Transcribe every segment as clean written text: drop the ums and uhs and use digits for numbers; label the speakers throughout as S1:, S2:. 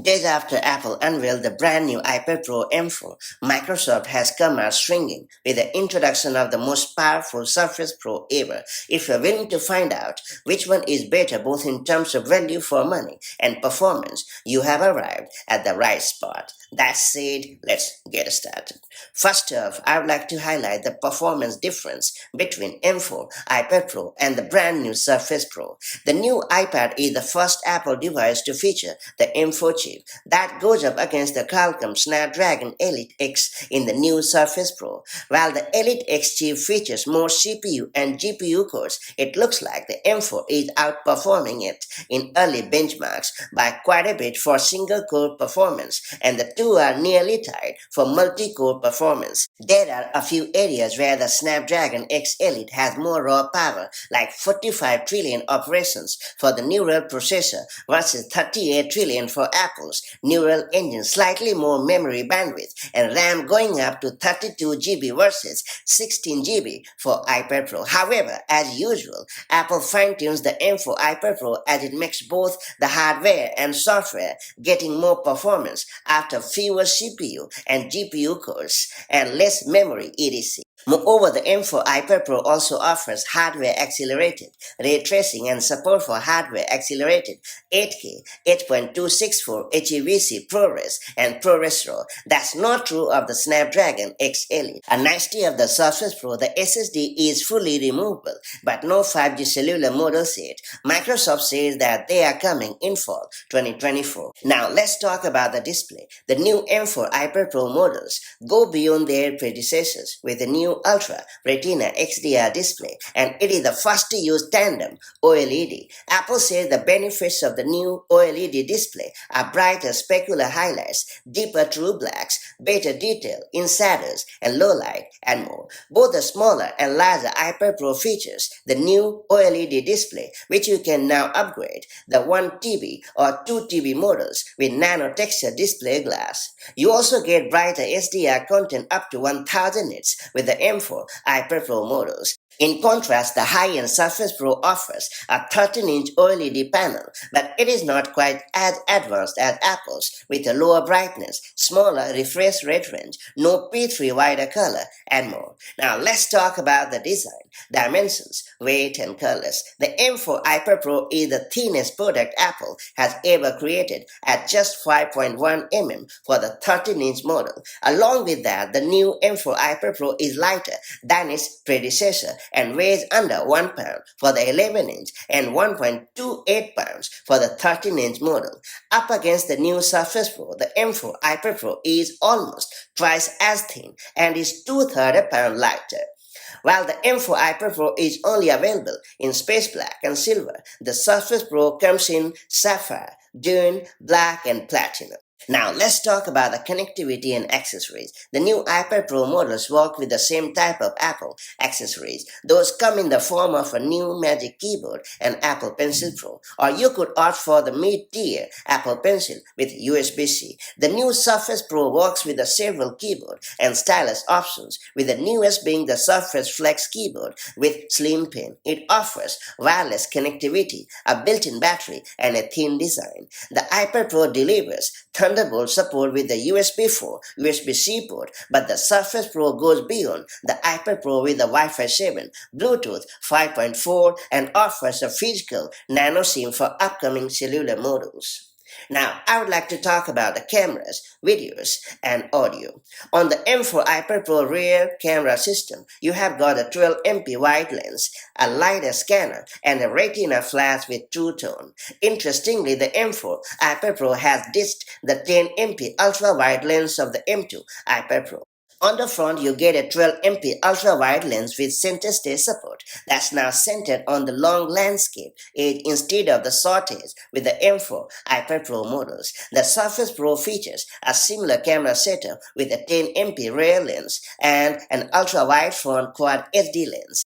S1: Days after Apple unveiled the brand new iPad Pro M4, Microsoft has come out swinging with the introduction of the most powerful Surface Pro ever. If you're willing to find out which one is better both in terms of value for money and performance, you have arrived at the right spot. That said, let's get started. First off, I would like to highlight the performance difference between M4, iPad Pro, and the brand new Surface Pro. The new iPad is the first Apple device to feature the M4 chip that goes up against the Qualcomm Snapdragon Elite X in the new Surface Pro. While the Elite X chip features more CPU and GPU cores, it looks like the M4 is outperforming it in early benchmarks by quite a bit for single-core performance, and the two are nearly tied for multi-core performance. There are a few areas where the Snapdragon X Elite has more raw power, like 45 trillion operations for the neural processor versus 38 trillion for Apple's neural engine, slightly more memory bandwidth, and RAM going up to 32 GB versus 16 GB for iPad Pro. However, as usual, Apple fine-tunes the M4 iPad Pro as it makes both the hardware and software getting more performance after fewer CPU and GPU cores and less memory etc. Moreover, the M4 iPad Pro also offers hardware accelerated ray tracing and support for hardware accelerated 8K, 8.264 HEVC ProRes and ProRes RAW. That's not true of the Snapdragon X Elite. A nicety of the Surface Pro, the SSD is fully removable, but no 5G cellular models yet. Microsoft says that they are coming in fall 2024. Now let's talk about the display. The new M4 iPad Pro models go beyond their predecessors with the new Ultra Retina XDR display, and it is the first to use tandem OLED. Apple says the benefits of the new OLED display are brighter specular highlights, deeper true blacks, better detail in shadows and low light, and more. Both the smaller and larger iPad Pro features the new OLED display, which you can now upgrade the 1TB or 2TB models with nano texture display glass. You also get brighter SDR content up to 1000 nits with the M4 iPad Pro models. In contrast, the high-end Surface Pro offers a 13-inch OLED panel, but it is not quite as advanced as Apple's, with a lower brightness, smaller refresh rate range, no P3 wider color, and more. Now let's talk about the design, dimensions, weight, and colors. The M4 iPad Pro is the thinnest product Apple has ever created at just 5.1 mm for the 13-inch model. Along with that, the new M4 iPad Pro is lighter than its predecessor and weighs under 1 pound for the 11-inch and 1.28 pounds for the 13-inch model. Up against the new Surface Pro, the M4 iPad Pro is almost twice as thin and is two-thirds a pound lighter. While the M4 iPad Pro is only available in space black and silver, the Surface Pro comes in sapphire, dune, black, and platinum. Now let's talk about the connectivity and accessories. The new iPad Pro models work with the same type of Apple accessories. Those come in the form of a new Magic Keyboard and Apple Pencil Pro, or you could opt for the mid-tier Apple Pencil with USB-C. The new Surface Pro works with the several keyboard and stylus options, with the newest being the Surface Flex keyboard with slim pen. It offers wireless connectivity, a built-in battery, and a thin design. The iPad Pro delivers Thunderbolt support with the USB 4, USB-C port, but the Surface Pro goes beyond the iPad Pro with the Wi-Fi 7, Bluetooth 5.4, and offers a physical nano SIM for upcoming cellular models. Now, I would like to talk about the cameras, videos, and audio. On the M4 iPad Pro rear camera system, you have got a 12MP wide lens, a LiDAR scanner, and a Retina flash with True Tone. Interestingly, the M4 iPad Pro has ditched the 10MP ultra-wide lens of the M2 iPad Pro. On the front, you get a 12MP ultra-wide lens with center stage support that's now centered on the long landscape edge instead of the short edge with the M4 iPad Pro models. The Surface Pro features a similar camera setup with a 10MP rear lens and an ultra-wide front quad SD lens.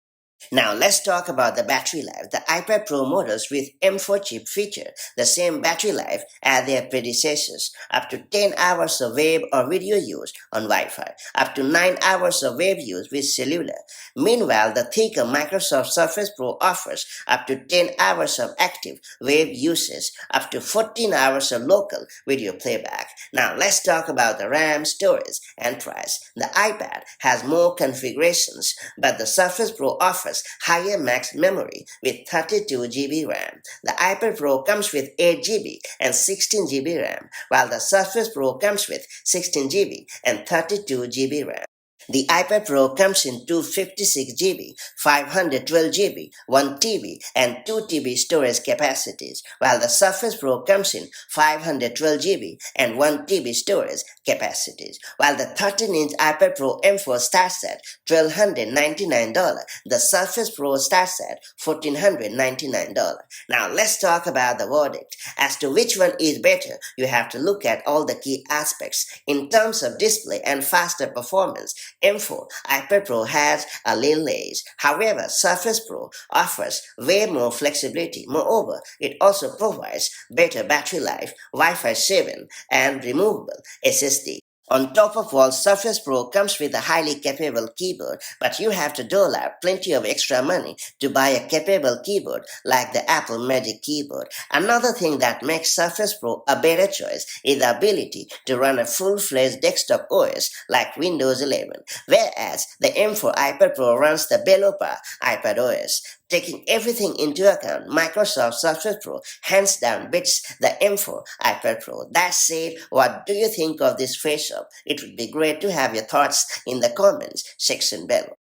S1: Now let's talk about the battery life. The iPad Pro models with M4 chip feature the same battery life as their predecessors, up to 10 hours of web or video use on Wi-Fi, up to 9 hours of web use with cellular. Meanwhile, the thicker Microsoft Surface Pro offers up to 10 hours of active web uses, up to 14 hours of local video playback. Now let's talk about the RAM, storage, and price. The iPad has more configurations, but the Surface Pro offers higher max memory with 32 GB RAM. The iPad Pro comes with 8 GB and 16 GB RAM, while the Surface Pro comes with 16 GB and 32 GB RAM. The iPad Pro comes in 256 GB, 512 GB, 1 TB, and 2 TB storage capacities, while the Surface Pro comes in 512 GB and 1 TB storage capacities. While the 13-inch iPad Pro M4 starts at $1,299, the Surface Pro starts at $1,499. Now let's talk about the verdict. As to which one is better, you have to look at all the key aspects. In terms of display and faster performance, M4 iPad Pro has a little edge. However, Surface Pro offers way more flexibility. Moreover, it also provides better battery life, Wi-Fi 7, and removable SSD. On top of all, Surface Pro comes with a highly capable keyboard, but you have to dole out plenty of extra money to buy a capable keyboard like the Apple Magic Keyboard. Another thing that makes Surface Pro a better choice is the ability to run a full-fledged desktop OS like Windows 11, whereas the M4 iPad Pro runs the below-par iPad OS. Taking everything into account, Microsoft Surface Pro hands down beats the M4 iPad Pro. That said, what do you think of this face-off? It would be great to have your thoughts in the comments section below.